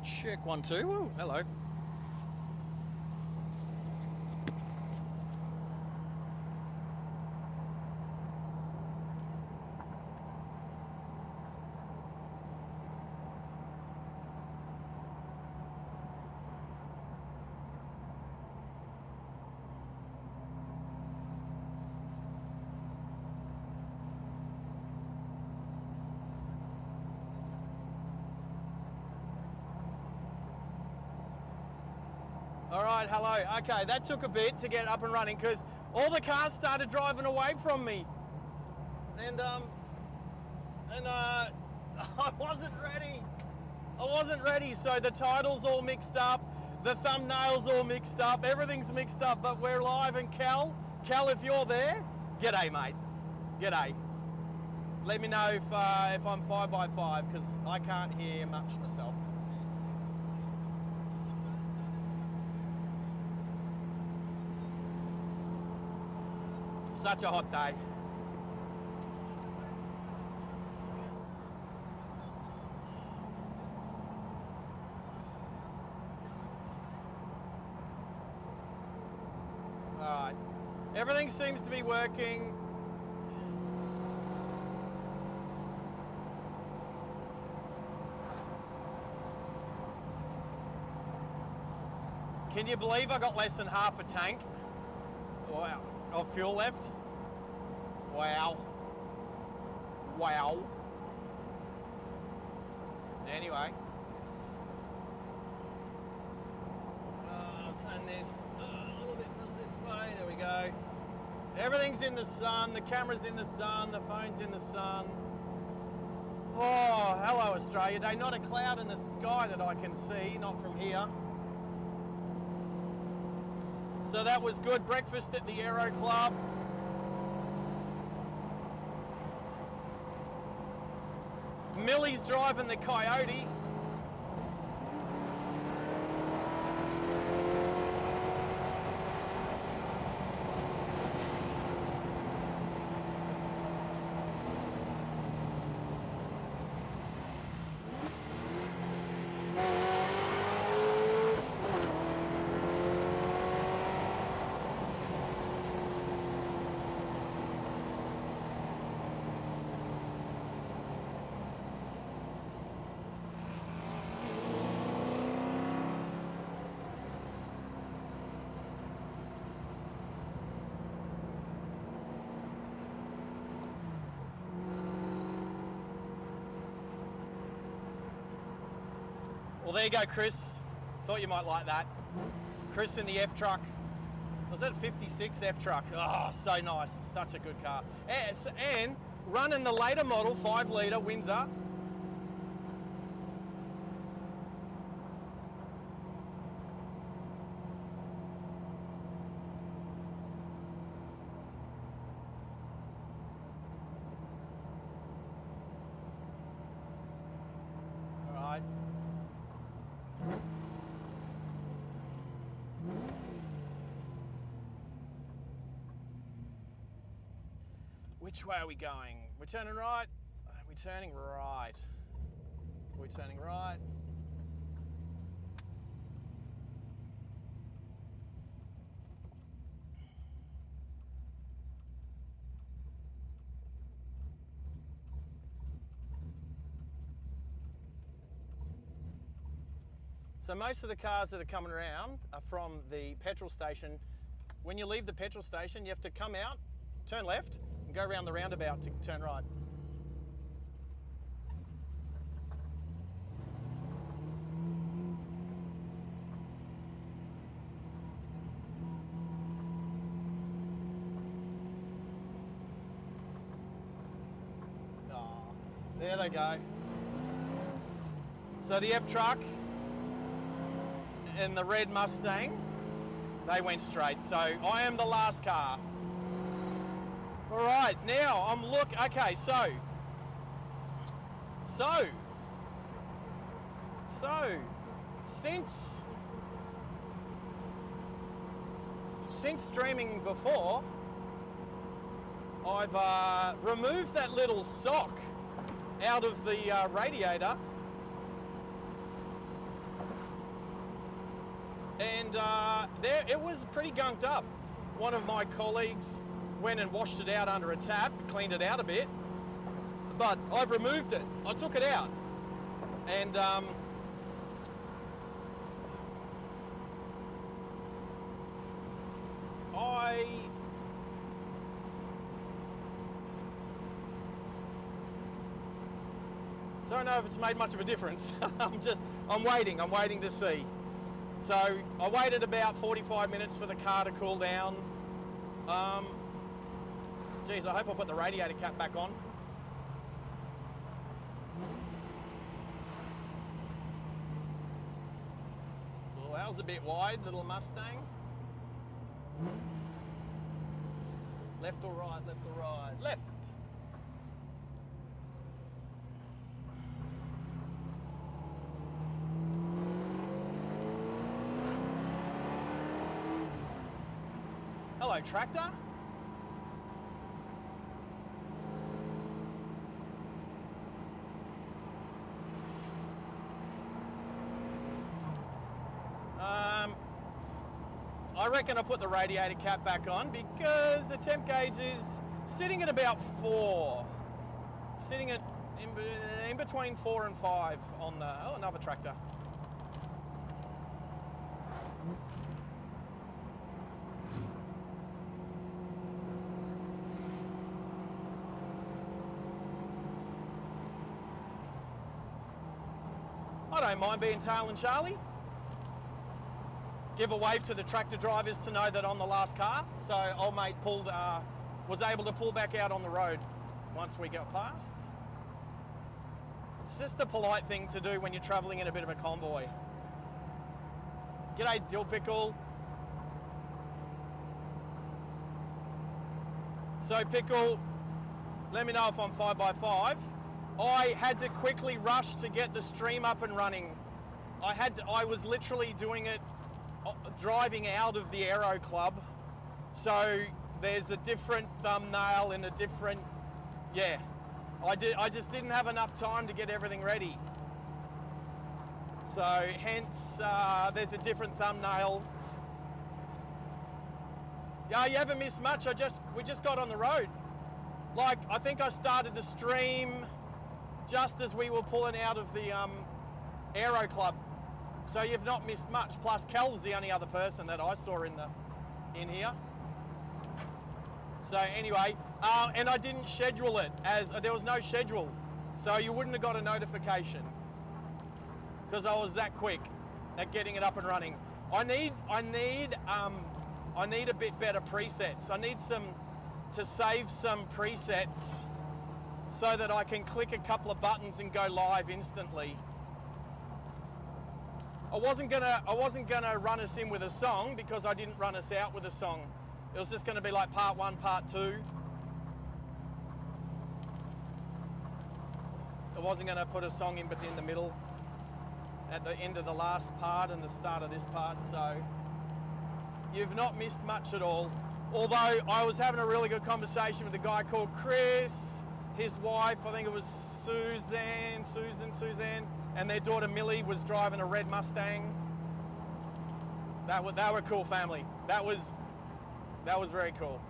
Check 1 2. Woo, hello. All right, hello. Okay, that took a bit to get up and running because all the cars started driving away from me, and I wasn't ready. I wasn't ready, so the title's all mixed up, the thumbnail's all mixed up, everything's mixed up. But we're live, and Cal, if you're there, g'day, mate. G'day. Let me know if I'm 5x5 because I can't hear much myself. Such a hot day. All right, everything seems to be working. Can you believe I got less than half a tank? Wow, of fuel left. Wow. Wow. Anyway. I'll turn this a little bit this way. There we go. Everything's in the sun. The camera's in the sun. The phone's in the sun. Oh, hello Australia Day. Not a cloud in the sky that I can see. Not from here. So that was good. Breakfast at the Aero Club. Millie's driving the Coyote. Well, there you go, Chris. Thought you might like that. Chris in the F truck. Was that a 56 F truck? Oh, so nice. Such a good car. And running the later model, 5 litre Windsor. All right. Which way are we going? We're turning right? We're turning right. We're turning right. So most of the cars that are coming around are from the petrol station. When you leave the petrol station, you have to come out, turn left, and go around the roundabout to turn right. Oh, there they go. So the F truck and the red Mustang, they went straight. So I am the last car. All right, now I'm okay, so since streaming before, I've removed that little sock out of the radiator. and it was pretty gunked up. One of my colleagues went and washed it out under a tap, cleaned it out a bit, but I've removed it. I took it out, and I don't know if it's made much of a difference. I'm waiting to see. So I waited about 45 minutes for the car to cool down. Geez, I hope I put the radiator cap back on. Well, that was a bit wide, little Mustang. Left or right, left or right, left. Hello, tractor. I reckon I put the radiator cap back on because the temp gauge is sitting at about 4. Sitting at in between 4 and 5 on the, oh, another tractor. I don't mind being Tail and Charlie. Give a wave to the tractor drivers to know that I'm the last car. So old mate was able to pull back out on the road once we got past. It's just a polite thing to do when you're traveling in a bit of a convoy. G'day, Dill Pickle. So Pickle, let me know if I'm 5x5. I had to quickly rush to get the stream up and running. I was literally doing it driving out of the Aero Club, so there's a different thumbnail and a different, yeah. I just didn't have enough time to get everything ready. So hence there's a different thumbnail. Yeah, you haven't missed much. We just got on the road. Like, I think I started the stream just as we were pulling out of the Aero Club. So you've not missed much. Plus Cal's the only other person that I saw in here. So anyway, and I didn't schedule it as there was no schedule, so you wouldn't have got a notification because I was that quick at getting it up and running. I need a bit better presets. I need to save some presets so that I can click a couple of buttons and go live instantly. I wasn't gonna run us in with a song because I didn't run us out with a song. It was just gonna be like part 1, part 2. I wasn't gonna put a song in the middle at the end of the last part and the start of this part, so you've not missed much at all. Although I was having a really good conversation with a guy called Chris, his wife, I think it was Suzanne, and their daughter Millie was driving a red Mustang. They were a cool family. That was very cool.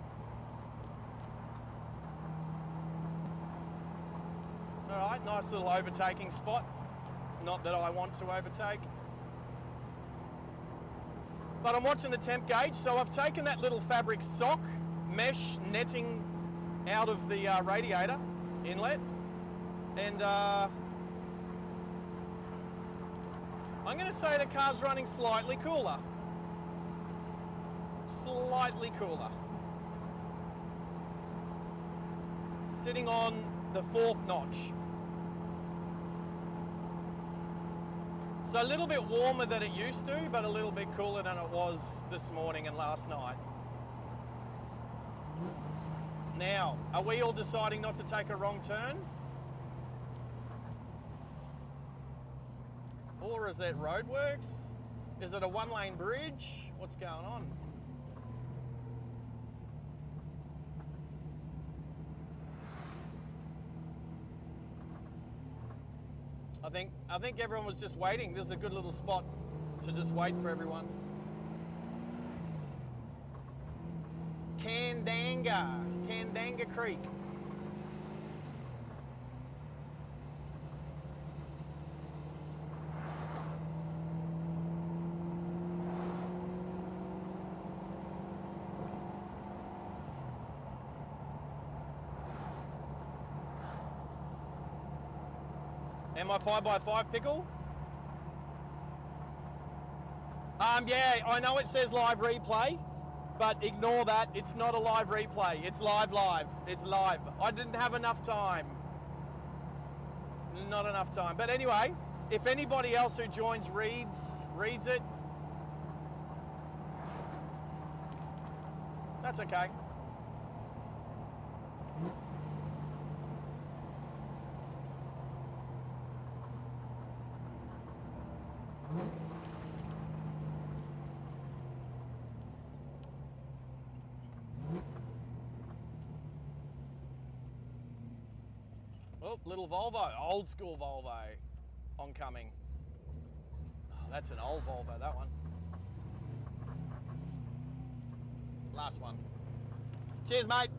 All right, nice little overtaking spot. Not that I want to overtake. But I'm watching the temp gauge, so I've taken that little fabric sock mesh netting out of the radiator inlet, and I'm going to say the car's running slightly cooler. Slightly cooler. Sitting on the 4th notch. So a little bit warmer than it used to, but a little bit cooler than it was this morning and last night. Now, are we all deciding not to take a wrong turn? Or is it roadworks? Is it a 1-lane bridge? What's going on? I think everyone was just waiting. This is a good little spot to just wait for everyone. Candanga Creek. And my 5x5 pickle? Yeah, I know it says live replay, but ignore that. It's not a live replay. It's live. It's live. I didn't have enough time. Not enough time. But anyway, if anybody else who joins reads it, that's okay. Oh, little Volvo, old school Volvo, oncoming. Oh, that's an old Volvo, that one. Last one. Cheers, mate.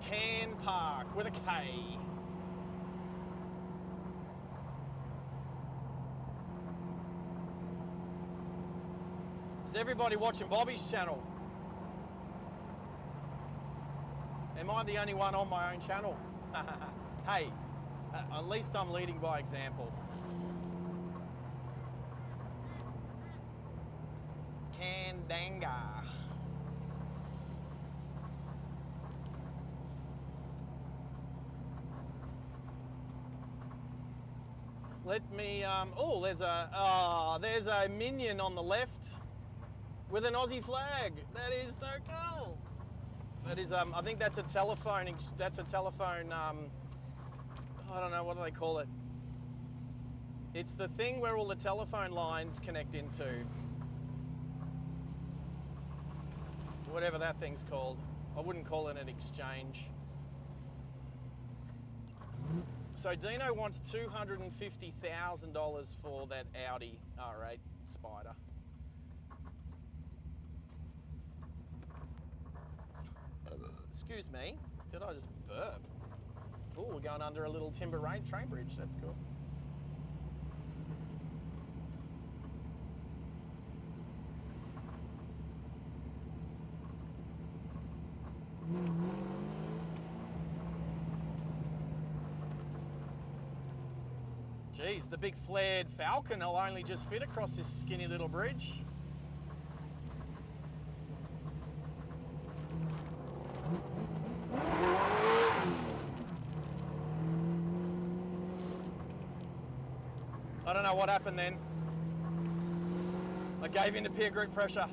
Can Park with a K. Is everybody watching Bobby's channel? Am I the only one on my own channel? Hey, at least I'm leading by example. Candanga. Let me, oh, there's a minion on the left with an Aussie flag. That is so cool. That is, I think that's a telephone, I don't know, what do they call it? It's the thing where all the telephone lines connect into. Whatever that thing's called. I wouldn't call it an exchange. So Dino wants $250,000 for that Audi R8 Spider. Excuse me, did I just burp? Oh, we're going under a little timber train bridge, that's cool. Geez, the big flared Falcon will only just fit across this skinny little bridge. I don't know what happened then. I gave in to peer group pressure.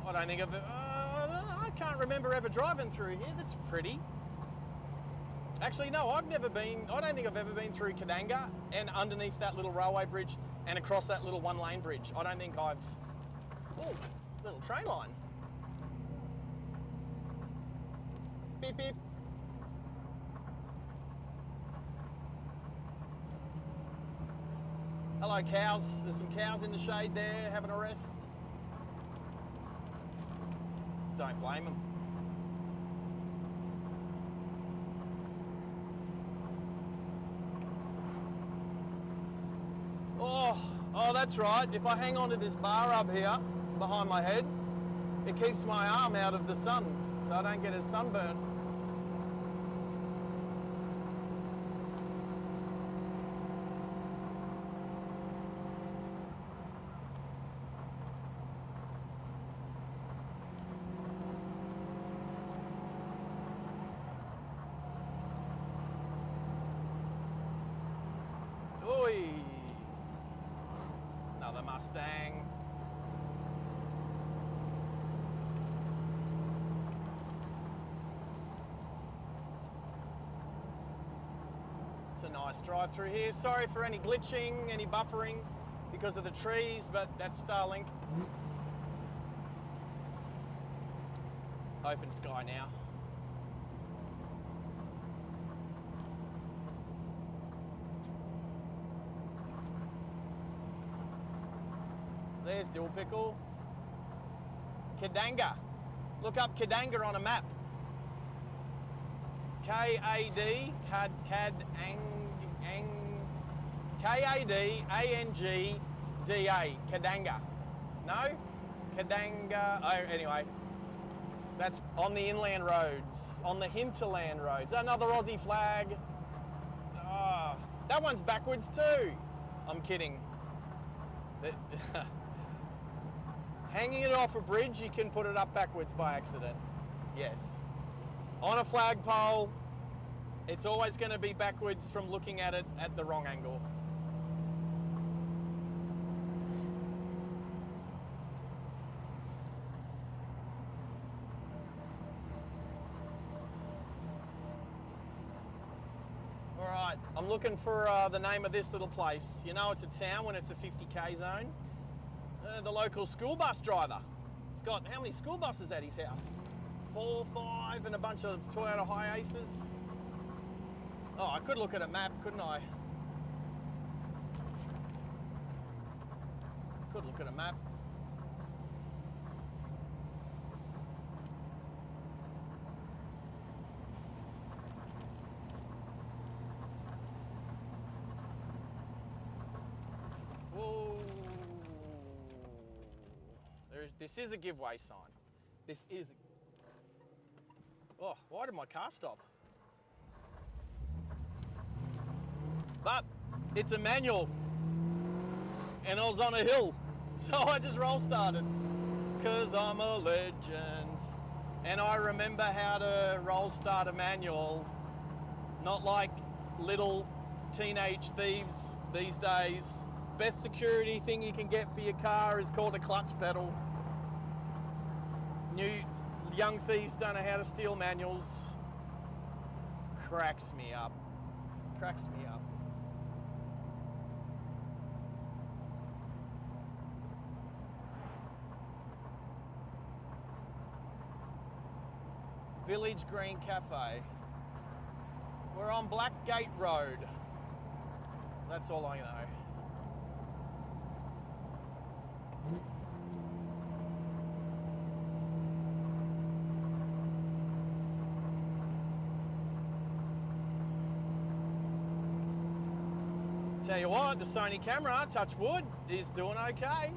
I don't think I can't remember ever driving through here. That's pretty. Actually, no, I don't think I've ever been through Kadanga and underneath that little railway bridge and across that little one-lane bridge. I don't think I've... Oh, little train line. Beep, beep. Hello, cows. There's some cows in the shade there having a rest. Don't blame them. Oh, that's right. If I hang on to this bar up here behind my head, it keeps my arm out of the sun, so I don't get as sunburned. Mustang. It's a nice drive through here. Sorry for any glitching, any buffering because of the trees, but that's Starlink. Open sky now. There's Dill Pickle. Kadanga. Look up Kadanga on a map. K-A-D, K-A-D-A-N-G-D-A, Kadanga. No? Kadanga, oh, anyway. That's on the inland roads, on the hinterland roads. Another Aussie flag. Oh, that one's backwards too. I'm kidding. Hanging it off a bridge, you can put it up backwards by accident. Yes. On a flagpole, it's always going to be backwards from looking at it at the wrong angle. All right, I'm looking for the name of this little place. You know it's a town when it's a 50k zone. The local school bus driver. He's got how many school buses at his house? 4, 5, and a bunch of Toyota Hiaces. Oh, I could look at a map, couldn't I? Could look at a map. Whoa. This is a giveaway sign. This is. Oh, why did my car stop? But it's a manual and I was on a hill, so I just roll started because I'm a legend and I remember how to roll start a manual, not like little teenage thieves these days. Best security thing you can get for your car is called a clutch pedal. New young thieves don't know how to steal manuals. Cracks me up. Cracks me up. Village Green Cafe. We're on Blackgate Road. That's all I know. Tell you what, the Sony camera, touch wood, is doing okay.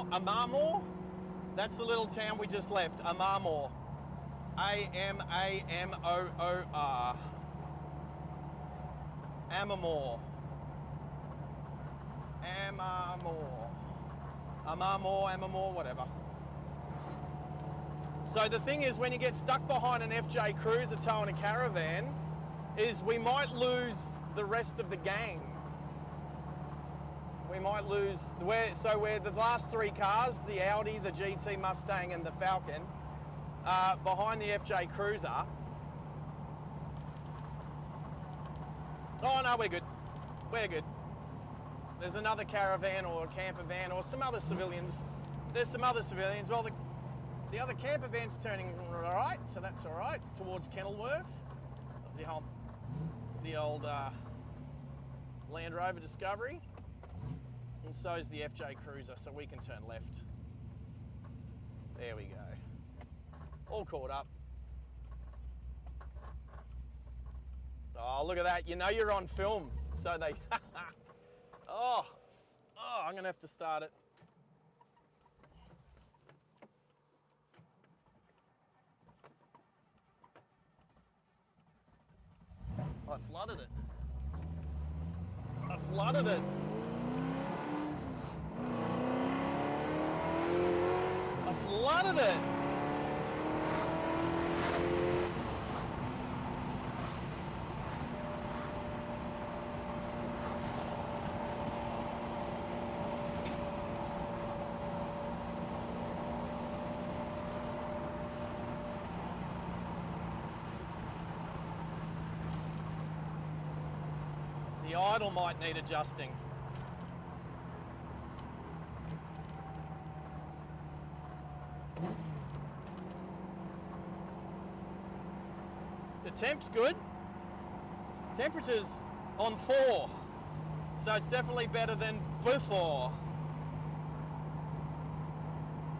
Amamor, that's the little town we just left, Amamor. A-M-A-M-O-O-R. Amamor. Amamor, whatever. So the thing is, when you get stuck behind an FJ Cruiser towing a caravan, is we might lose the rest of the gang. We might lose, we're the last 3 cars, the Audi, the GT Mustang and the Falcon, behind the FJ Cruiser. Oh no, we're good. We're good. There's another caravan or a camper van or some other civilians. There's some other civilians. Well, the other camper van's turning right, so that's all right, towards Kenilworth. The old Land Rover Discovery. And so is the FJ Cruiser, so we can turn left. There we go. All caught up. Oh, look at that. You know you're on film, so they... Oh, I'm gonna have to start it. I flooded it. I flooded it. started it. The idle might need adjusting. The temp's good. Temperature's on 4, so it's definitely better than before.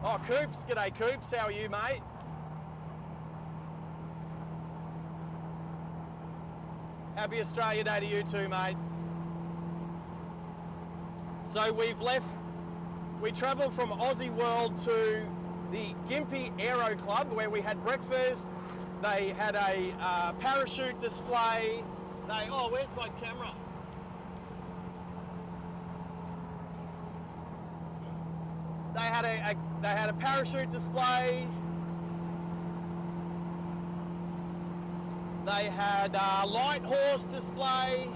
Oh, Coops, g'day Coops, how are you, mate? Happy Australia Day to you too, mate. So we travelled from Aussie World to the Gympie Aero Club where we had breakfast. They had a parachute display. Oh, where's my camera? They had a parachute display. They had a light horse display.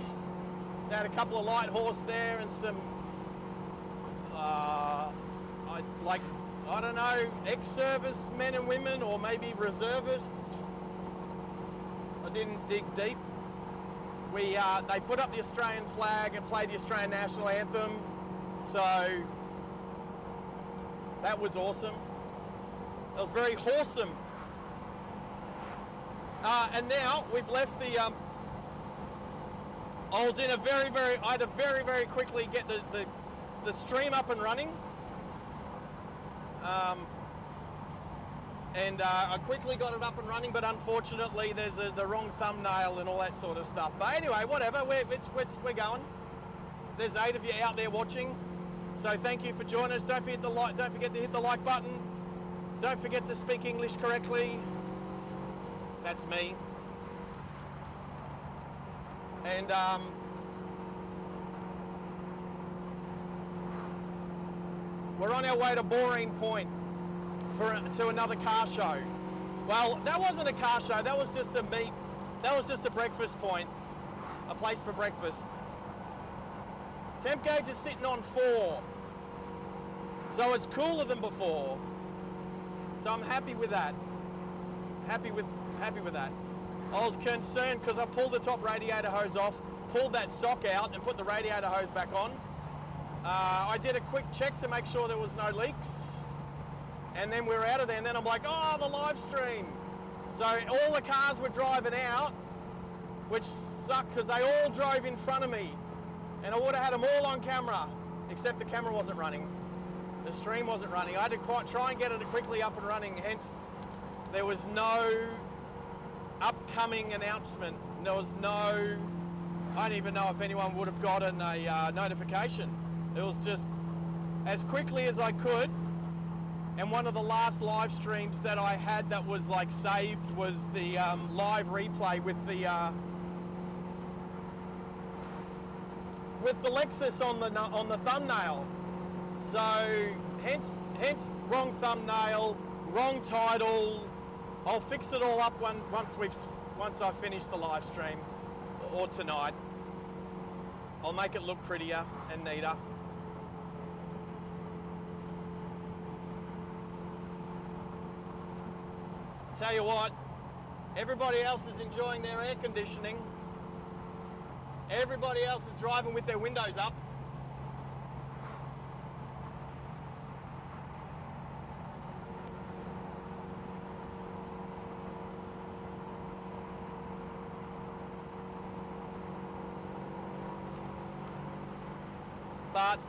They had a couple of light horse there and some, I don't know, ex-service men and women or maybe reservists. I didn't dig deep. They put up the Australian flag and played the Australian national anthem. So that was awesome. That was very wholesome. And now we've left the, I had to very quickly get the stream up and running. I quickly got it up and running, but unfortunately there's the wrong thumbnail and all that sort of stuff. But anyway, whatever, we're going. There's 8 of you out there watching. So thank you for joining us. Don't forget to hit the like button. Don't forget to speak English correctly. That's me. And we're on our way to Boreen Point to another car show. Well, that wasn't a car show, that was just a breakfast point, a place for breakfast. Temp gauge is sitting on 4, so it's cooler than before. So I'm happy with that. Happy with that. I was concerned because I pulled the top radiator hose off, pulled that sock out and put the radiator hose back on. I did a quick check to make sure there was no leaks. And then we were out of there and then I'm like, oh, the live stream. So all the cars were driving out, which sucked because they all drove in front of me. And I would have had them all on camera, except the camera wasn't running. The stream wasn't running. I had to try and get it quickly up and running, hence there was no upcoming announcement. There was no, I don't even know if anyone would have gotten a notification. It was just as quickly as I could. And one of the last live streams that I had that was like saved was the live replay with the Lexus on the thumbnail. So hence wrong thumbnail, wrong title. I'll fix it all up once I finish the live stream or tonight. I'll make it look prettier and neater. Tell you what, everybody else is enjoying their air conditioning. Everybody else is driving with their windows up. But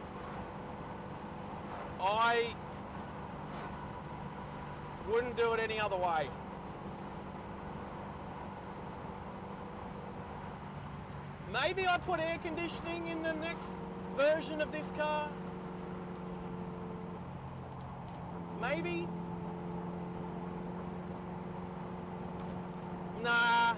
I wouldn't do it any other way. Maybe I put air conditioning in the next version of this car. Maybe. Nah.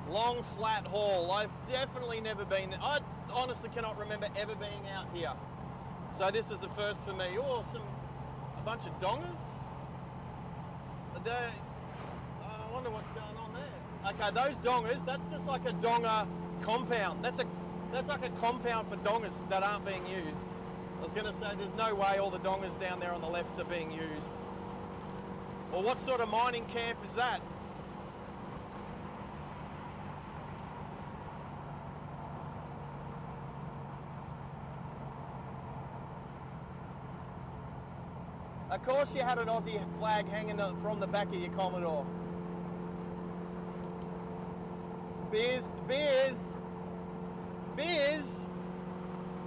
Long flat haul. I've definitely never been. I honestly cannot remember ever being out here. So this is the first for me. Oh, a bunch of dongers. I wonder what's going on there. Okay, those dongers, that's just like a donger compound. That's like a compound for dongers that aren't being used. I was going to say there's no way all the dongers down there on the left are being used. Well, what sort of mining camp is that? Of course you had an Aussie flag hanging from the back of your Commodore. Beers.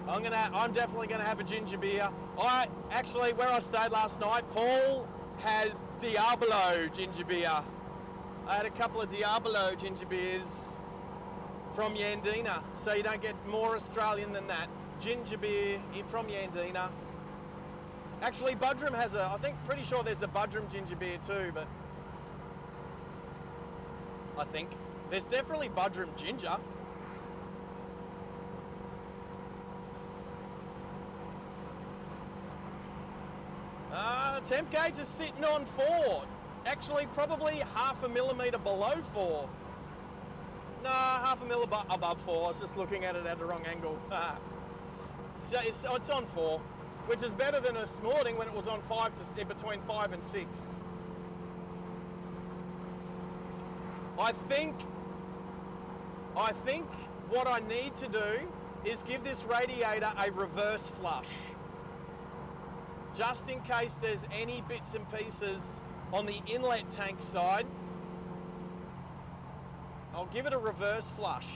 I'm definitely gonna have a ginger beer. Actually, where I stayed last night, Paul had Diablo ginger beer. I had a couple of Diablo ginger beers from Yandina, so you don't get more Australian than that. Ginger beer from Yandina. Actually, Budrum has pretty sure there's a Budrum ginger beer too, but I think there's definitely Budrum ginger. Temp gauge is sitting on 4. Actually, probably half a millimetre below 4. No, half a mil above 4. I was just looking at it at the wrong angle. So it's on 4, which is better than this morning when it was on 5 between 5 and 6. I think what I need to do is give this radiator a reverse flush, just in case there's any bits and pieces on the inlet tank side. I'll give it a reverse flush.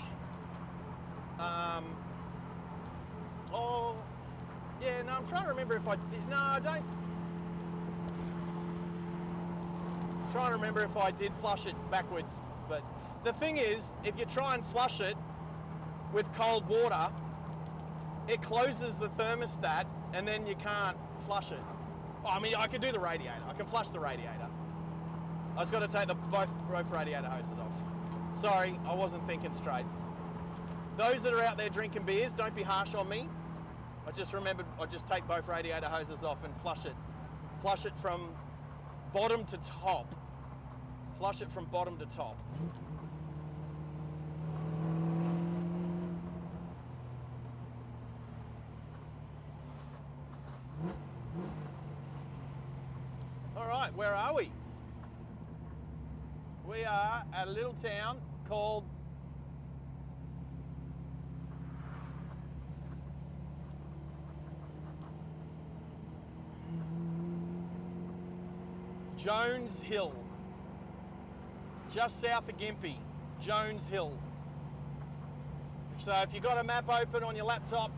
Yeah, no, I'm trying to remember if I did. No, I don't. I'm trying to remember if I did flush it backwards. But the thing is, if you try and flush it with cold water, it closes the thermostat and then you can't flush it. I mean, I can do the radiator. I can flush the radiator. I just got to take both radiator hoses off. Sorry, I wasn't thinking straight. Those that are out there drinking beers, don't be harsh on me. I just remembered I just take both radiator hoses off and flush it. Flush it from bottom to top. Flush it from bottom to top. All right, where are we? We are at a little town called Jones Hill, just south of Gympie, Jones Hill. So if you've got a map open on your laptop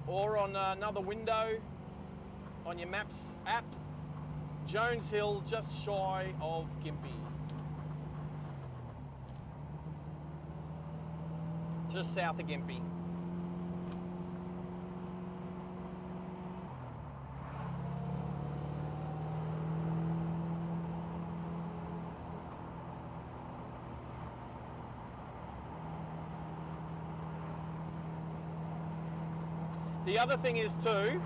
or on another window on your Maps app, Jones Hill, just shy of Gympie. Just south of Gympie. The other thing is too,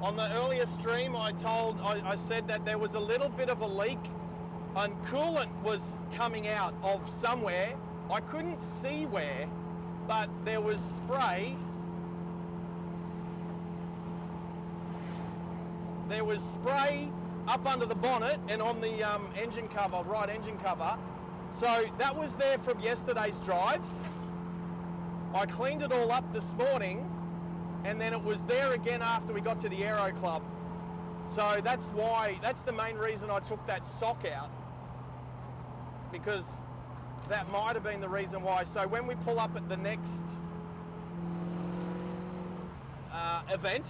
on the earlier stream I said that there was a little bit of a leak and coolant was coming out of somewhere. I couldn't see where, but there was spray. There was spray up under the bonnet and on the engine cover, right engine cover. So that was there from yesterday's drive. I cleaned it all up this morning, and then it was there again after we got to the Aero Club. So that's the main reason I took that sock out, because that might have been the reason why. So when we pull up at the next event,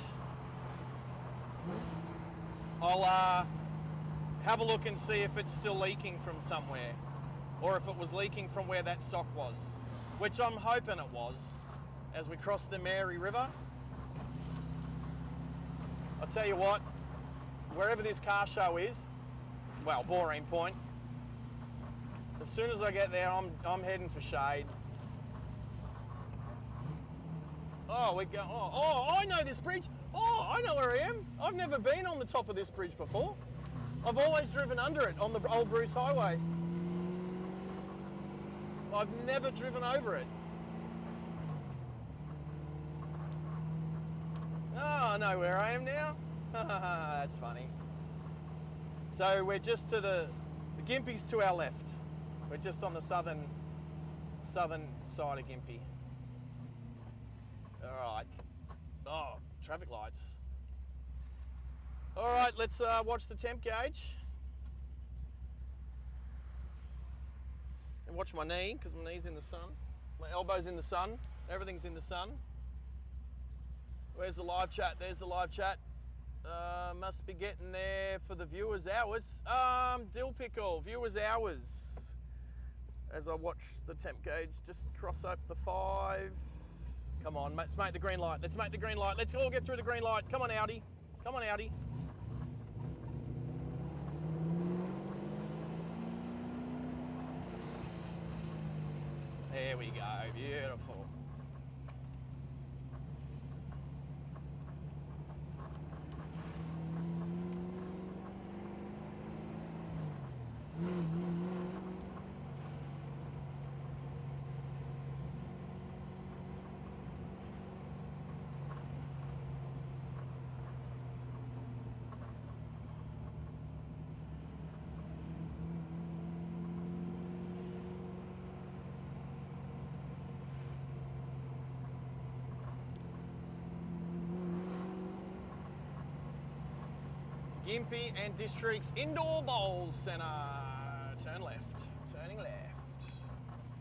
I'll have a look and see if it's still leaking from somewhere, or if it was leaking from where that sock was, which I'm hoping it was, as we cross the Mary River. I'll tell you what, wherever this car show is, well, Boreen Point, as soon as I get there, I'm heading for shade. Oh, we go. Oh, I know this bridge. Oh, I know where I am. I've never been on the top of this bridge before. I've always driven under it on the old Bruce Highway. I've never driven over it. Oh, I know where I am now. That's funny. So we're just to the Gympie's to our left. We're just on the southern side of Gympie. All right. Oh, traffic lights. All right, let's watch the temp gauge. And watch my knee, because my knee's in the sun. My elbow's in the sun. Everything's in the sun. Where's the live chat? There's the live chat. Must be getting there for the viewers' hours. Dill pickle, viewers' hours. As I watch the temp gauge just cross up the 5. Come on, let's make the green light. Let's make the green light. Let's all get through the green light. Come on, Audi. Come on, Audi. There we go. Beautiful. Gympie and District's Indoor Bowls Centre. Turn left, turning left.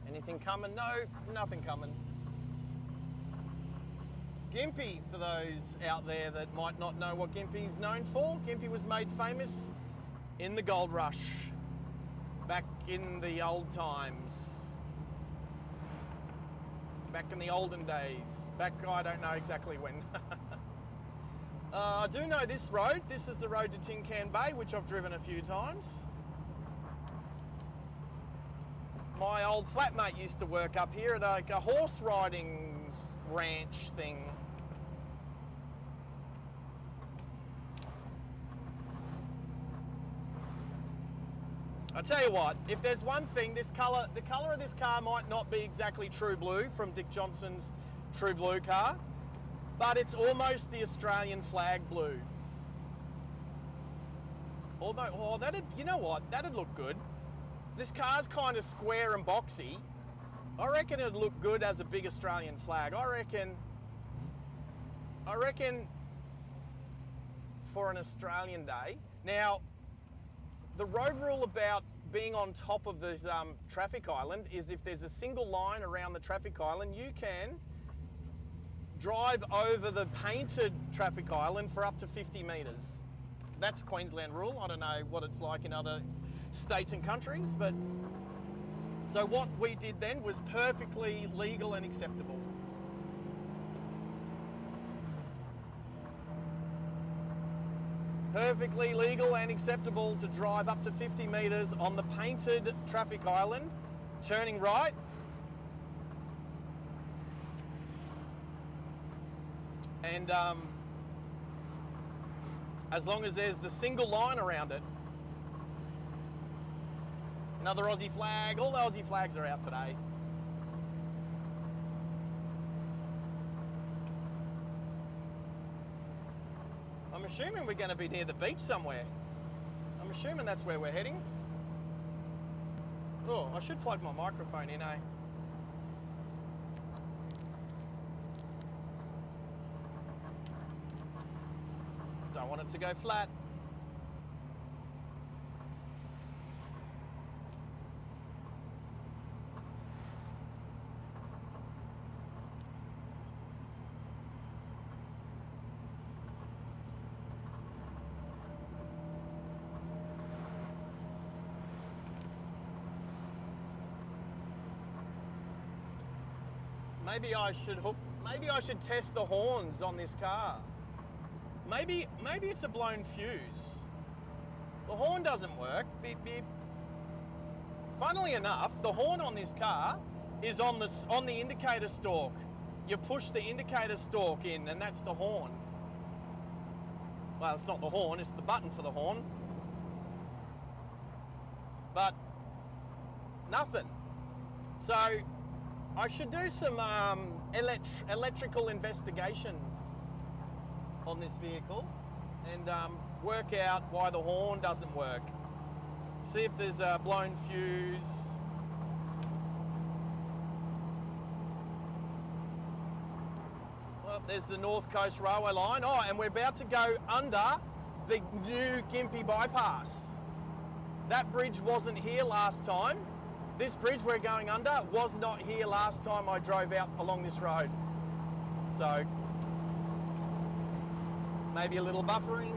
Anything coming? No, nothing coming. Gympie, for those out there that might not know what Gympie's known for, Gympie was made famous in the gold rush, back in the old times. Back in the olden days. Back, I don't know exactly when. I do know this road. This is the road to Tin Can Bay, which I've driven a few times. My old flatmate used to work up here at a horse riding ranch thing. I tell you what, if there's one thing, the colour of this car might not be exactly true blue from Dick Johnson's True Blue car, but it's almost the Australian flag blue. Although, oh, you know what? That'd look good. This car's kind of square and boxy. I reckon it'd look good as a big Australian flag. I reckon for an Australian day. Now, the road rule about being on top of this traffic island is if there's a single line around the traffic island, you can drive over the painted traffic island for up to 50 metres. That's Queensland rule. I don't know what it's like in other states and countries, but so what we did then was perfectly legal and acceptable. Perfectly legal and acceptable to drive up to 50 metres on the painted traffic island, turning right. And as long as there's the single line around it. Another Aussie flag. All the Aussie flags are out today. I'm assuming we're going to be near the beach somewhere. I'm assuming that's where we're heading. Oh, I should plug my microphone in, eh? Don't want it to go flat. Maybe I should test the horns on this car. Maybe it's a blown fuse. The horn doesn't work. Beep beep. Funnily enough, the horn on this car is on the indicator stalk. you push the indicator stalk in, and that's the horn. Well, it's not the horn, it's the button for the horn. But nothing. So I should do some electrical investigations on this vehicle and work out why the horn doesn't work. See if there's a blown fuse. Well, there's the North Coast Railway line. Oh, and we're about to go under the new Gympie bypass. That bridge wasn't here last time. This bridge we're going under was not here last time I drove out along this road. So, maybe a little buffering.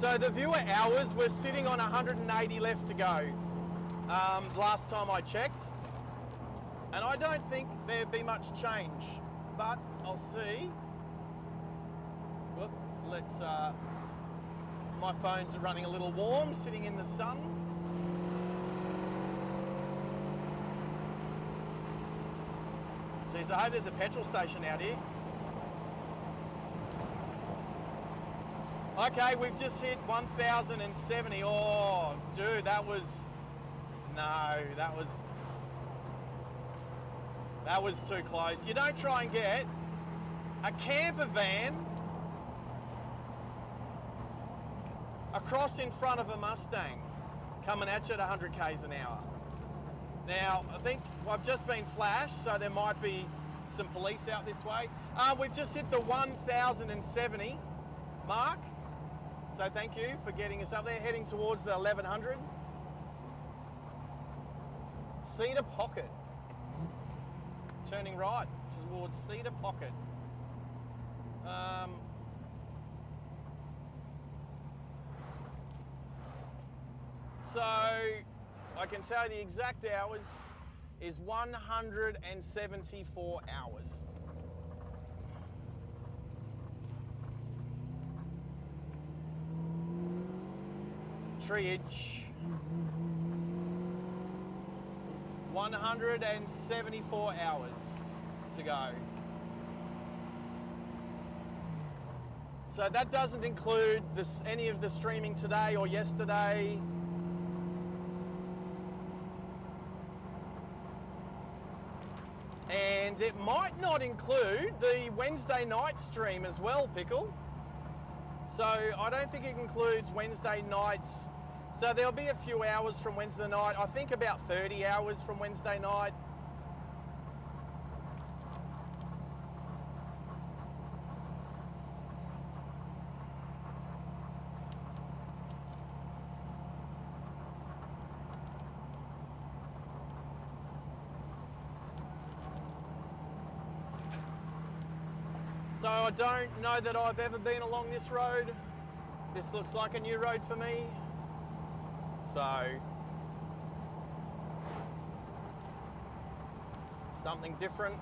So the viewer hours, we're sitting on 180 left to go. Last time I checked. And I don't think there'd be much change, but I'll see. Whoop, my phone's running a little warm, sitting in the sun. Geez, I hope there's a petrol station out here. Okay, we've just hit 1,070. Oh, dude, that was too close. You don't try and get a camper van across in front of a Mustang coming at you at 100 k's an hour. Now, I think I've just been flashed, so there might be some police out this way. We've just hit the 1,070 mark. So thank you for getting us up there, heading towards the 1100. Cedar Pocket. Turning right towards Cedar Pocket. So I can tell you the exact hours is 174 hours. Triage. 174 hours to go. So that doesn't include any of the streaming today or yesterday. And it might not include the Wednesday night stream as well, Pickle. So I don't think it includes Wednesday nights. So there'll be a few hours from Wednesday night. I think about 30 hours from Wednesday night. So I don't know that I've ever been along this road. This looks like a new road for me. So, something different.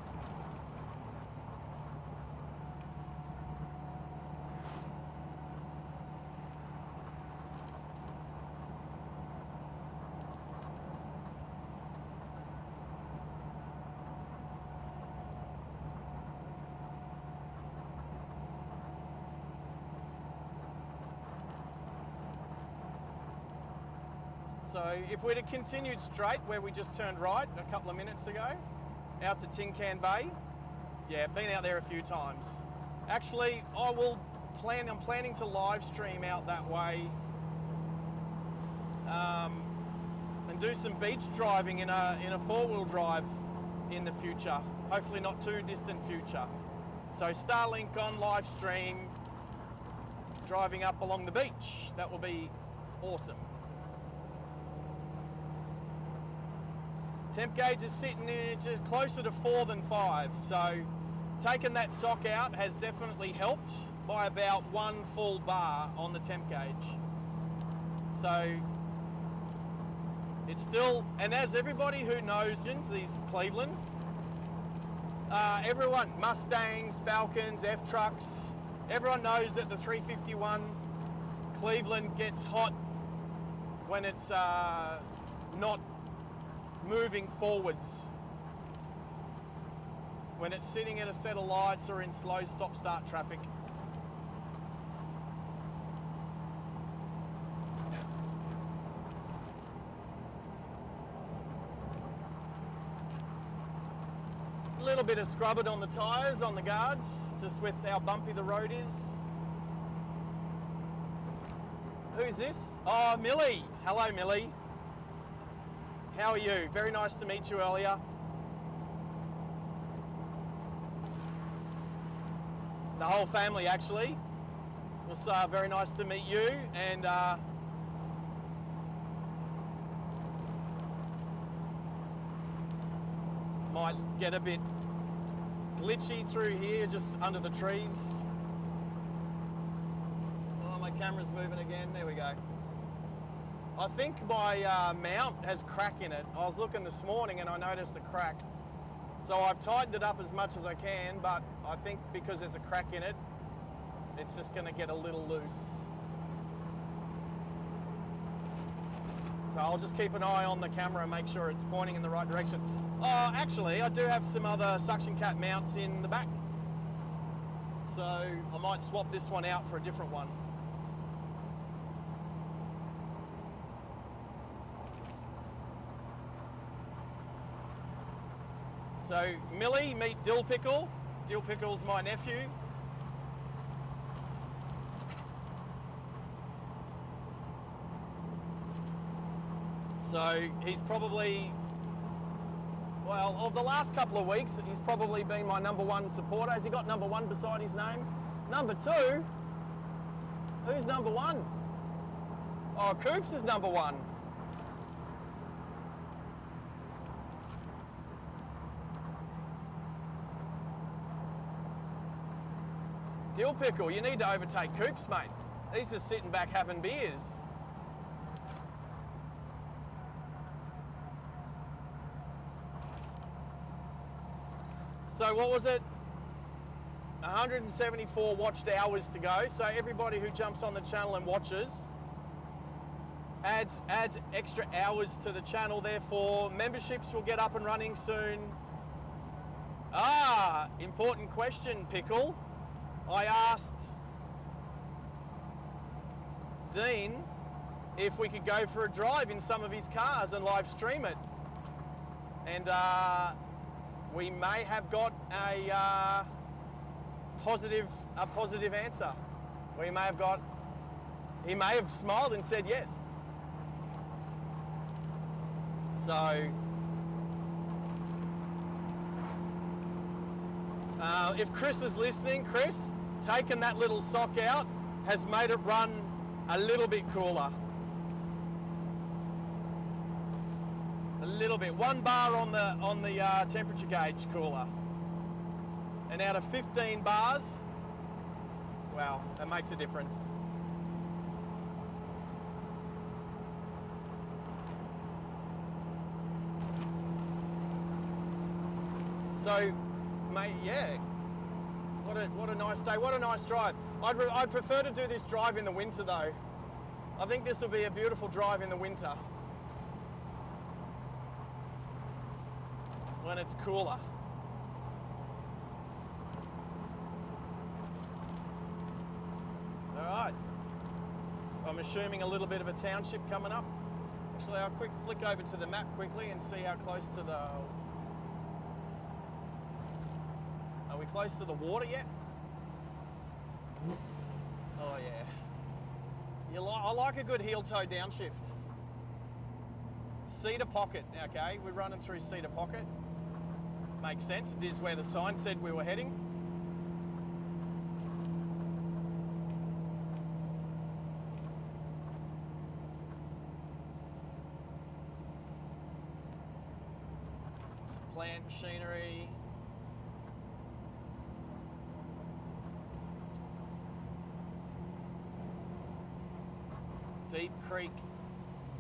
So if we'd have continued straight where we just turned right a couple of minutes ago, out to Tin Can Bay, yeah, been out there a few times. Actually, I'm planning to live stream out that way and do some beach driving in a four-wheel drive in the future, hopefully not too distant future. So Starlink on live stream, driving up along the beach, that will be awesome. Temp gauge is sitting just closer to 4 than 5, so taking that sock out has definitely helped by about 1 full bar on the temp gauge. So it's still, and as everybody who knows these Clevelands, everyone, Mustangs, Falcons, F-Trucks, Everyone knows that the 351 Cleveland gets hot when it's not moving forwards. When it's sitting at a set of lights or in slow stop-start traffic. A little bit of scrubbing on the tyres, on the guards, just with how bumpy the road is. Who's this? Oh, Millie. Hello, Millie. How are you? Very nice to meet you earlier. The whole family, actually. It was very nice to meet you, and might get a bit glitchy through here, just under the trees. Oh, my camera's moving again. There we go. I think my mount has a crack in it. I was looking this morning and I noticed a crack. So I've tightened it up as much as I can, but I think because there's a crack in it, it's just going to get a little loose. So I'll just keep an eye on the camera and make sure it's pointing in the right direction. Oh, actually, I do have some other suction cap mounts in the back. So I might swap this one out for a different one. So Millie, meet Dill Pickle. Dill Pickle's my nephew. So he's probably, well, of the last couple of weeks, he's probably been my #1 supporter. Has he got #1 beside his name? #2? Who's #1? Oh, Coops is #1. Dill Pickle, you need to overtake Coops, mate. He's just sitting back having beers. So what was it? 174 watched hours to go. So everybody who jumps on the channel and watches adds extra hours to the channel. Therefore, memberships will get up and running soon. Ah, important question, Pickle. I asked Dean if we could go for a drive in some of his cars and live stream it. And we may have got a positive answer. We may have got, he may have smiled and said yes. So if Chris is listening, Chris, taking that little sock out has made it run a little bit cooler. A little bit. 1 bar on the temperature gauge cooler. And out of 15 bars, wow, that makes a difference. So, mate, yeah. What a nice day. What a nice drive. I'd prefer to do this drive in the winter though. I think this will be a beautiful drive in the winter. When it's cooler. All right. I'm assuming a little bit of a township coming up. Actually, I'll quick flick over to the map quickly and see how close to the... Are we close to the water yet? Oh yeah. I like a good heel toe downshift. Cedar Pocket, okay, we're running through Cedar Pocket. Makes sense, it is where the sign said we were heading. Some plant machinery. Deep Creek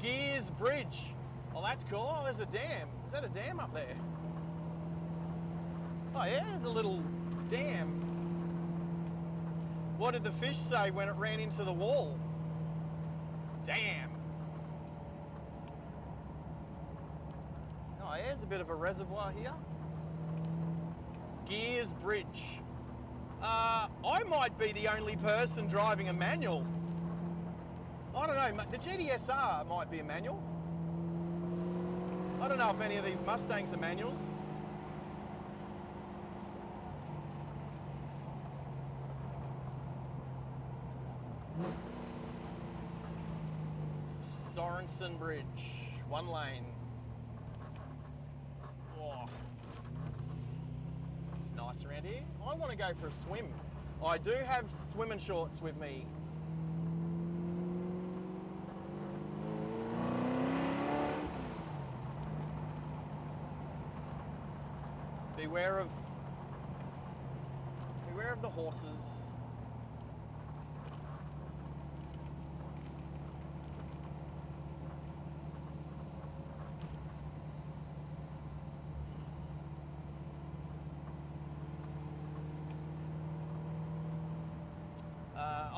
Gears Bridge. Oh, that's cool. Oh, there's a dam. Is that a dam up there? Oh yeah, there's a little dam. What did the fish say when it ran into the wall? Damn. Oh, there's a bit of a reservoir here. Gears Bridge. I might be the only person driving a manual. I don't know, the GTSR might be a manual. I don't know if any of these Mustangs are manuals. Sorensen Bridge, 1 lane. Oh. It's nice around here. I want to go for a swim. I do have swimming shorts with me. Beware of the horses.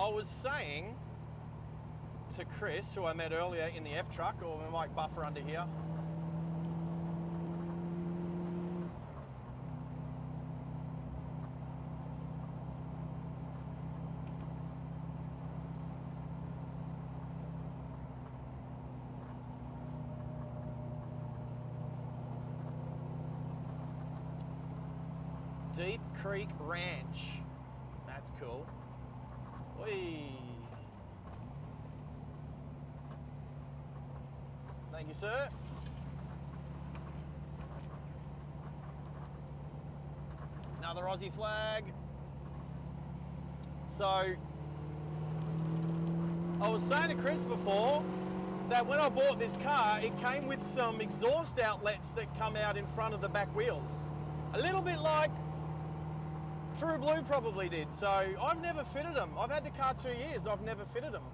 I was saying to Chris, who I met earlier in the F truck, or we might buffer under here. Deep Creek Ranch. That's cool. Whee. Thank you, sir. Another Aussie flag. So, I was saying to Chris before that when I bought this car, it came with some exhaust outlets that come out in front of the back wheels. A little bit like True Blue probably did. So I've never fitted them. I've had the car 2 years. I've never fitted them.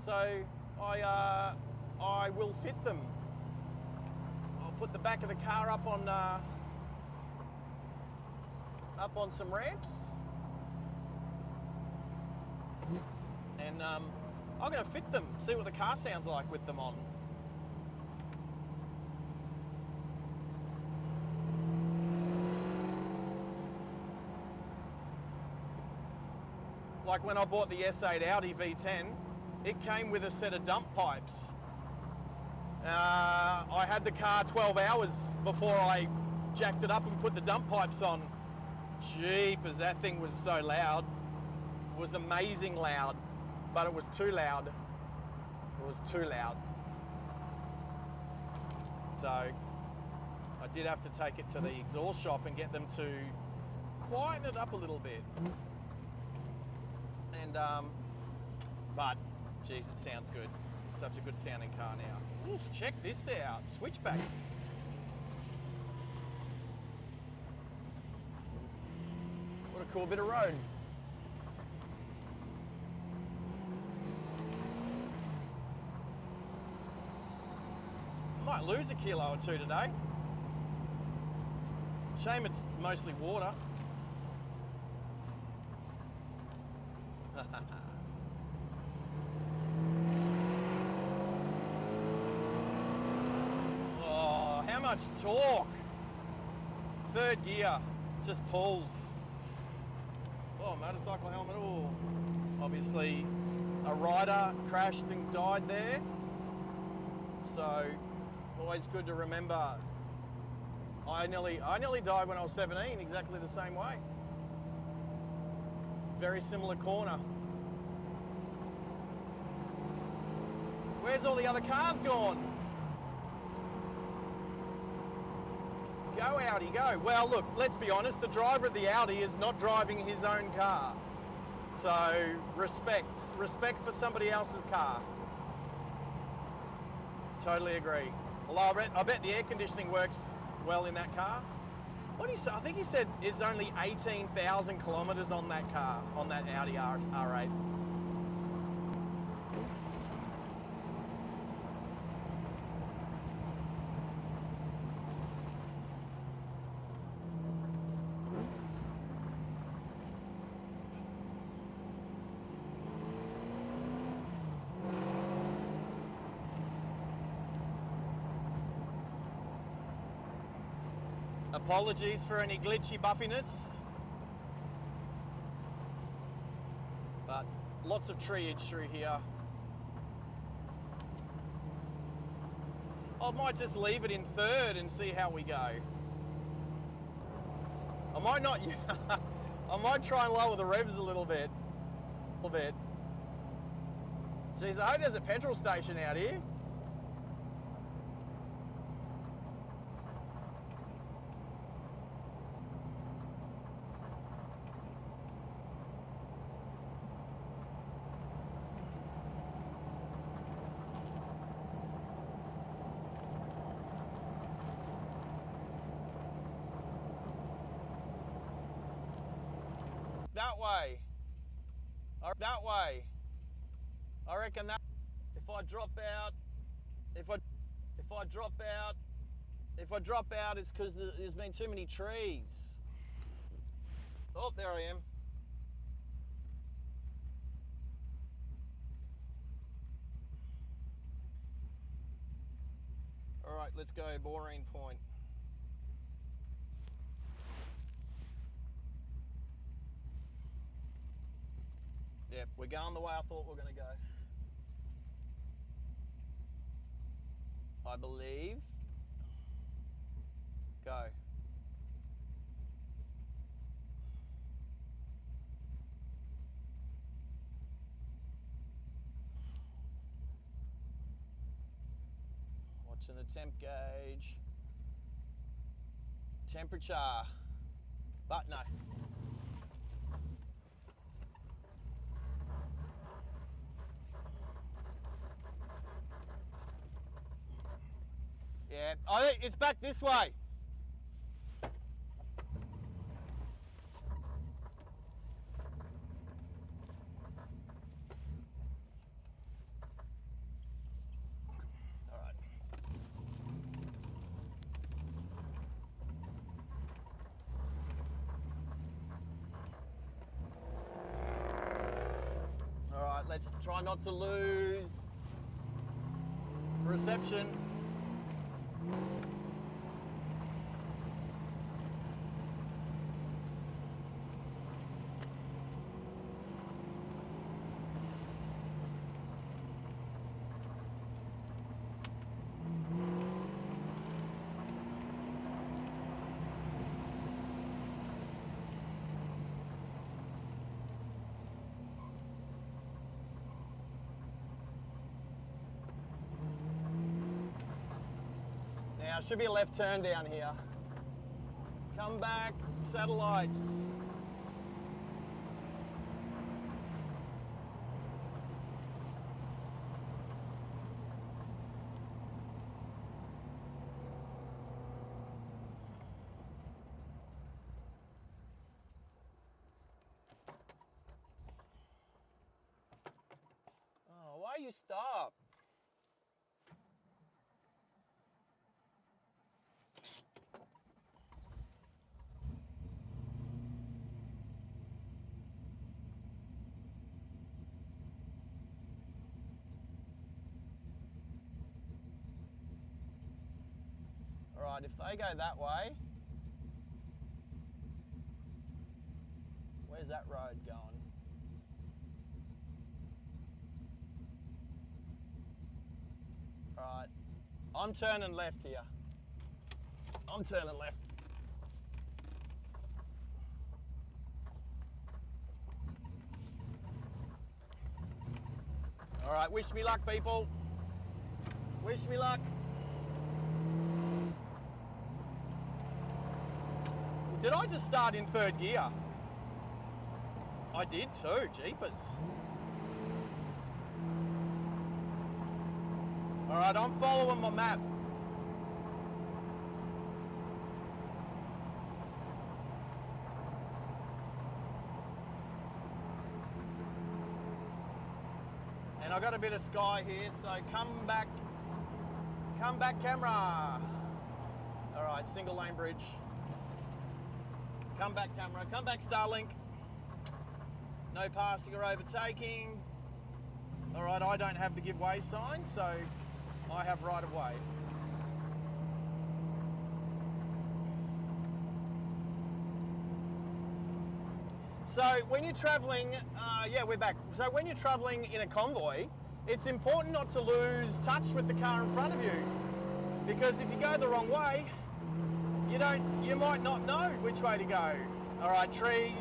So I will fit them. I'll put the back of the car up on some ramps, and I'm going to fit them. See what the car sounds like with them on. Like when I bought the S8 Audi V10, it came with a set of dump pipes. I had the car 12 hours before I jacked it up and put the dump pipes on. Jeepers, that thing was so loud. It was amazing loud, but it was too loud. It was too loud. So I did have to take it to the exhaust shop and get them to quieten it up a little bit. And, but, geez, it sounds good. Such a good sounding car now. Ooh, check this out, switchbacks. What a cool bit of road. Might lose a kilo or two today. Shame it's mostly water. Oh, how much torque. Third gear, just pulls. Oh, motorcycle helmet. Oh, obviously a rider crashed and died there. So always good to remember. I nearly died when I was 17, exactly the same way. Very similar corner. Where's all the other cars gone? Go Audi, go. Well, look, let's be honest, the driver of the Audi is not driving his own car. So respect for somebody else's car. Totally agree. Well, I bet the air conditioning works well in that car. What do you say? I think he said there's only 18,000 kilometers on that car, on that Audi R8. Apologies for any glitchy buffiness. But lots of treeage through here. I might just leave it in third and see how we go. I might not, I might try and lower the revs a little bit. Geez, I hope there's a petrol station out here. That way. That way. I reckon that if I drop out, if I drop out, it's because there's been too many trees. Oh, there I am. All right, let's go Boreen Point. Yep, we're going the way I thought we were going to go. I believe. Go. Watching the temp gauge. Temperature. But no. Yeah, I think it's back this way. All right. All right, let's try not to lose reception. Now, should be a left turn down here. Come back, satellites. Oh, why you stop? Alright, if they go that way, where's that road going? Alright, I'm turning left here. I'm turning left. Alright, wish me luck, people. Wish me luck. Did I just start in third gear? I did too, jeepers. All right, I'm following my map. And I got a bit of sky here, so come back camera. All right, single lane bridge. Come back camera, come back Starlink. No passing or overtaking. All right, I don't have the give way sign, so I have right of way. So when you're traveling, yeah, we're back. So when you're traveling in a convoy, it's important not to lose touch with the car in front of you, because if you go the wrong way, you might not know which way to go. All right, trees.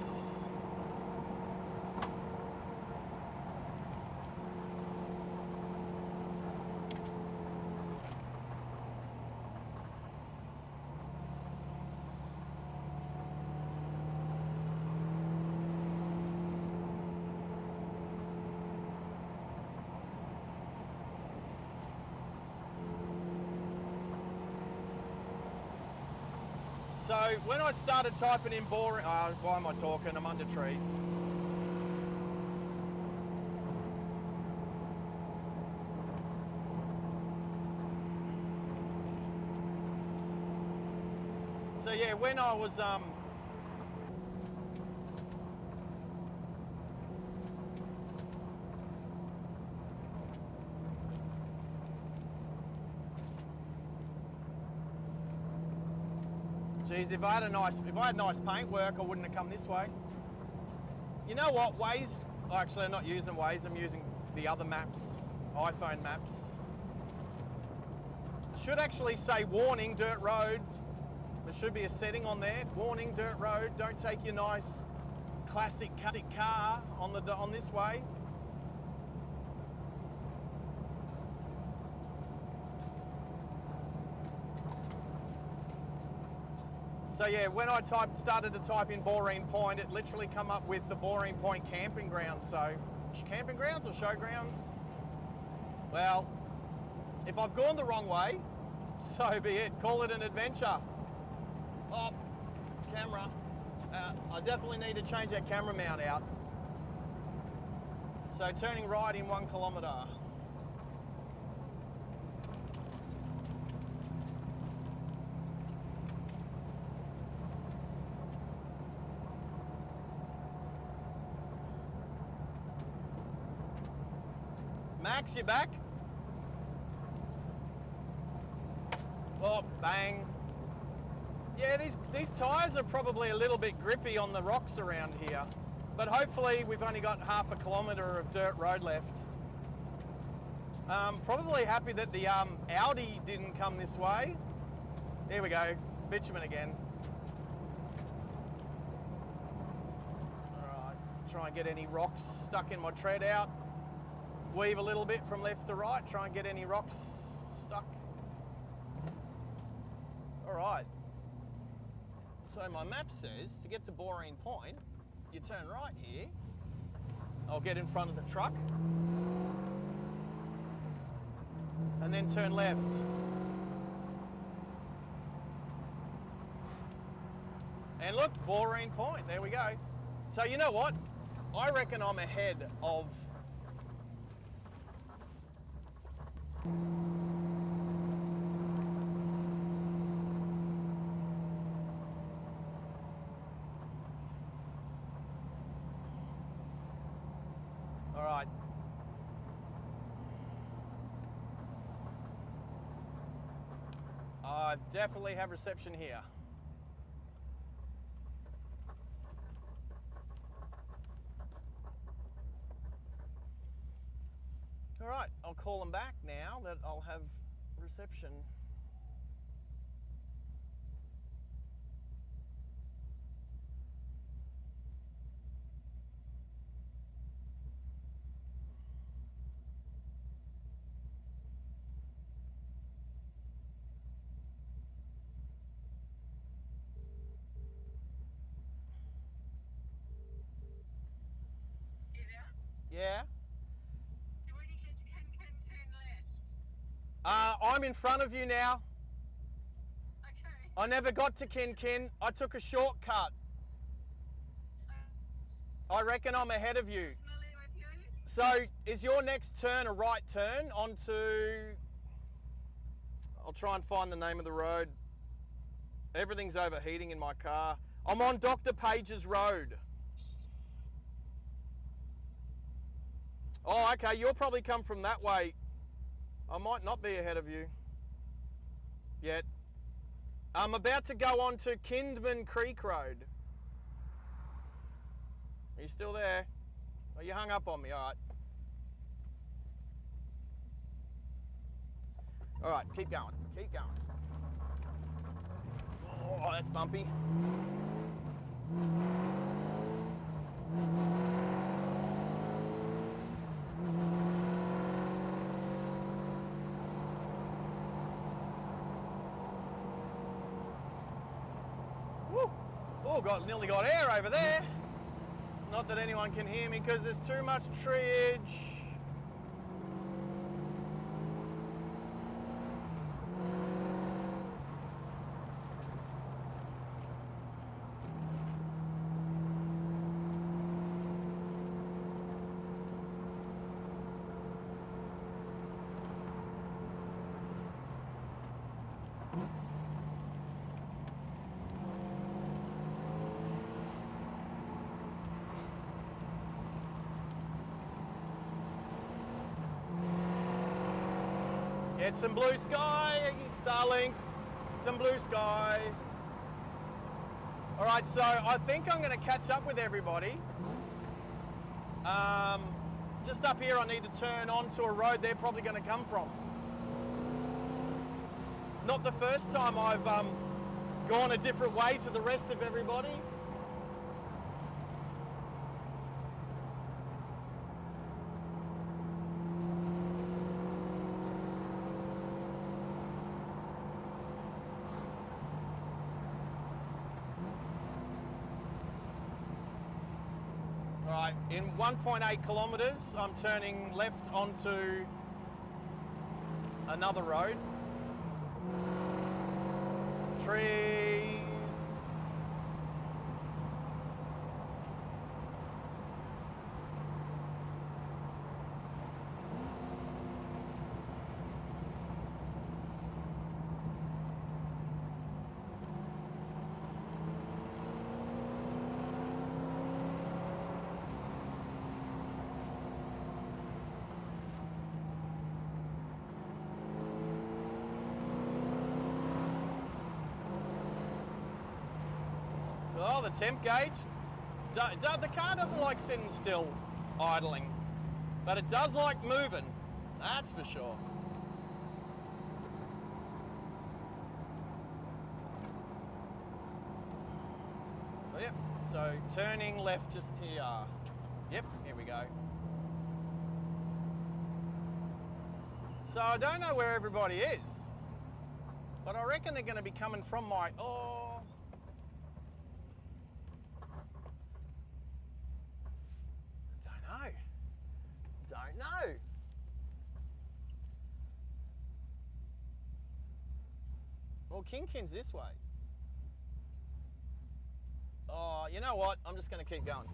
So when I started typing in Boreen, why am I talking? I'm under trees. So yeah, when I was geez, if I had nice paintwork, I wouldn't have come this way. You know what, Waze, actually I'm not using Waze, I'm using the other maps, iPhone maps. Should actually say warning, dirt road. There should be a setting on there, warning, dirt road, don't take your nice classic car on this way. So yeah, when I started to type in Boreen Point, it literally come up with the Boreen Point camping grounds. So, camping grounds or showgrounds? Well, if I've gone the wrong way, so be it. Call it an adventure. Oh, camera. I definitely need to change that camera mount out. So turning right in 1 kilometre. Max, you back? Oh, bang. Yeah, these tyres are probably a little bit grippy on the rocks around here, but hopefully we've only got half a kilometre of dirt road left. Probably happy that the Audi didn't come this way. Here we go, bitumen again. All right, try and get any rocks stuck in my tread out. Weave a little bit from left to right, try and get any rocks stuck. All right. So my map says to get to Boreen Point, you turn right here. I'll get in front of the truck. And then turn left. And look, Boreen Point, there we go. So you know what? I reckon I'm ahead of all right. I definitely have reception here. All right, I'll call them back now that I'll have reception. Yeah? So when you get to Ken, turn left. I'm in front of you now. Okay. I never got to Kin. I took a shortcut. I reckon I'm ahead of you. Personally with you? So is your next turn a right turn onto... I'll try and find the name of the road. Everything's overheating in my car. I'm on Dr. Page's road. Oh, okay, you'll probably come from that way. I might not be ahead of you yet. I'm about to go on to Kindman Creek Road. Are you still there? Oh, you hung up on me, all right. All right, keep going, keep going. Oh, that's bumpy. Woo! Oh, nearly got air over there. Not that anyone can hear me because there's too much treeage. Get some blue sky, Starlink, some blue sky. All right, so I think I'm gonna catch up with everybody. Just up here, I need to turn onto a road they're probably gonna come from. Not the first time I've gone a different way to the rest of everybody. Right, in 1.8 kilometres, I'm turning left onto another road. Trees. Oh, the temp gauge. The car doesn't like sitting still, idling, but it does like moving, that's for sure. Oh, yep, so turning left just here. Yep, here we go. So I don't know where everybody is, but I reckon they're going to be coming from my, Don't know. Well, Kinkin's this way. Oh, you know what? I'm just going to keep going.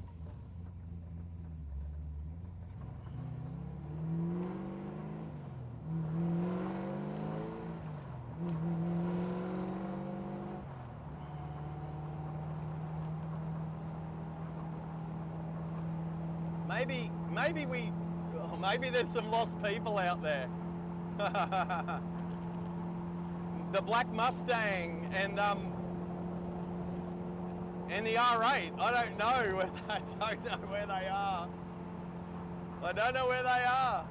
Maybe there's some lost people out there. The Black Mustang and the R8. I don't know. I don't know where they are. I don't know where they are.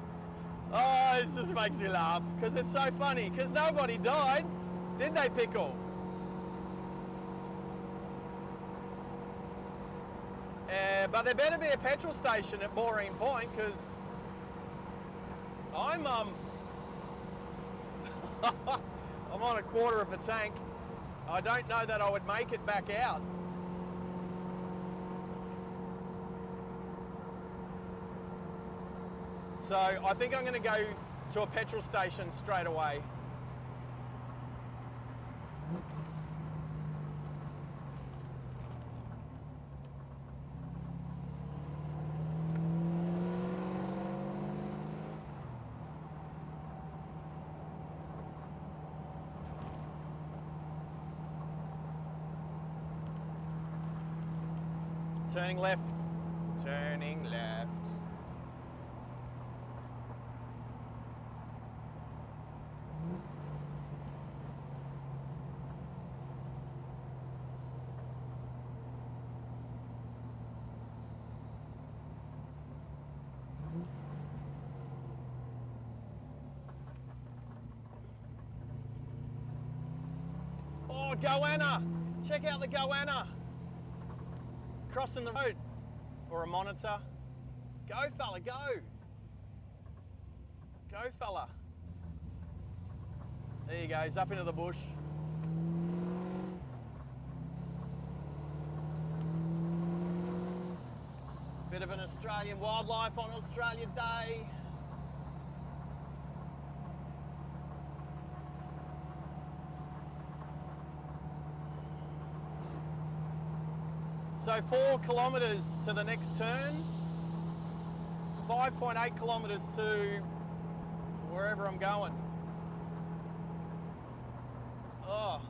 Oh, it just makes me laugh because it's so funny. Because nobody died, did they, Pickle? But there better be a petrol station at Boreen Point because I'm I'm on a quarter of a tank. I don't know that I would make it back out. So I think I'm going to go to a petrol station straight away. Turning left, turning left. goanna. Check out the goanna. Crossing the road. Or a monitor. Go, fella, go. Go, fella. There you go, he's up into the bush. Bit of an Australian wildlife on Australia Day. So 4 kilometres to the next turn, 5.8 kilometres to wherever I'm going. Oh.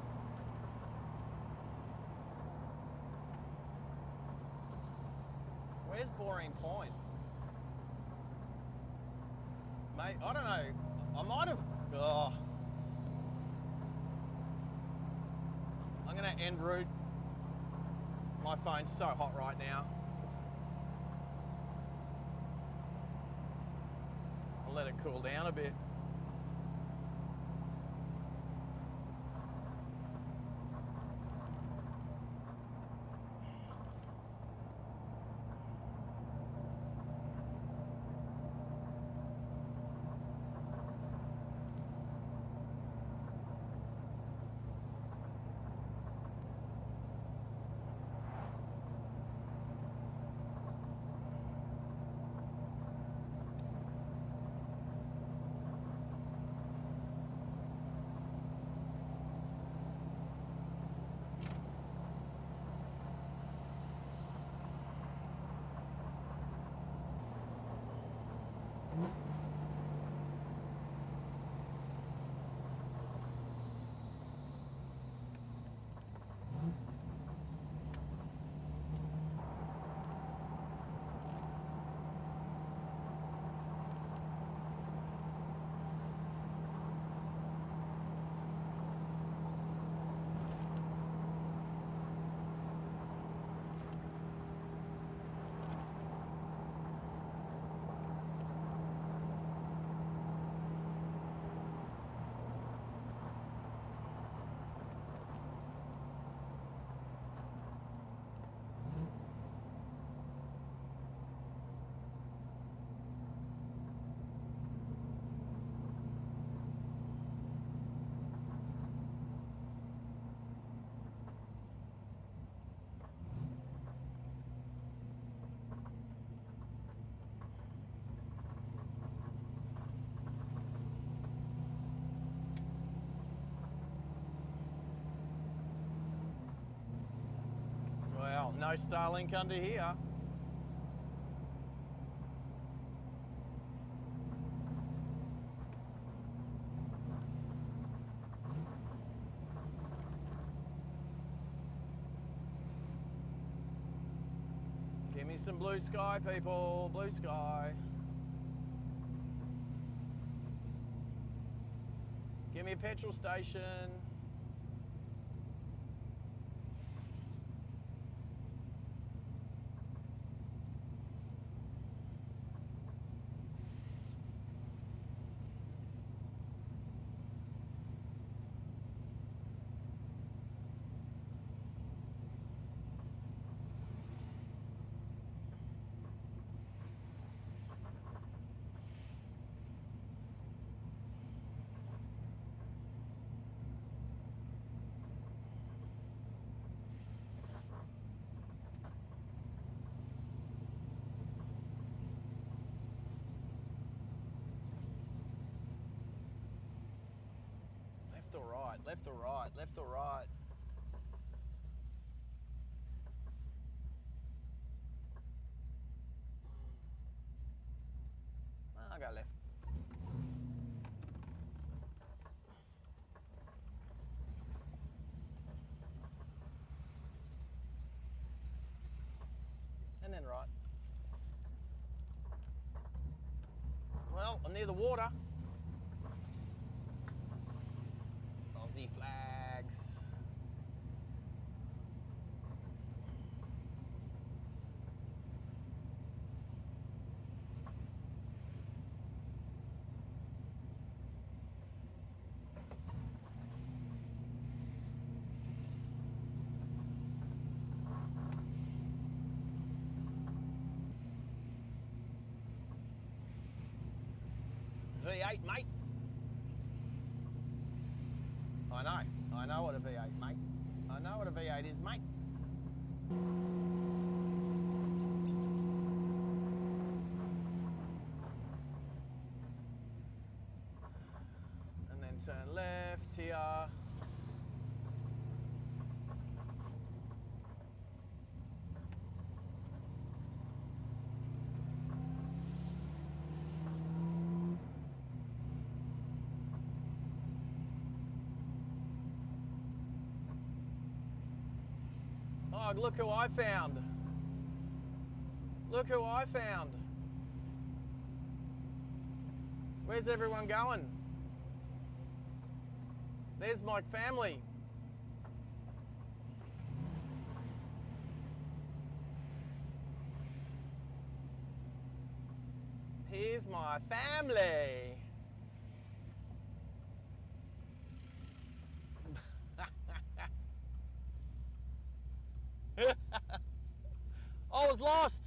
Where's Boreen Point? Mate, I don't know. I might have... Oh. I'm going to end route. My phone's so hot right now. I'll let it cool down a bit. Well, no Starlink under here. Give me some blue sky, people. Blue sky. Give me a petrol station. Left or right, left or right, left or right. I'll go left. And then right. Well, I'm near the water. Aussie flags. V8, mate. I know what a V8, mate. I know what a V8 is, mate. And then turn left here. Oh, look who I found. Look who I found. Where's everyone going? There's my family. Here's my family. I was lost.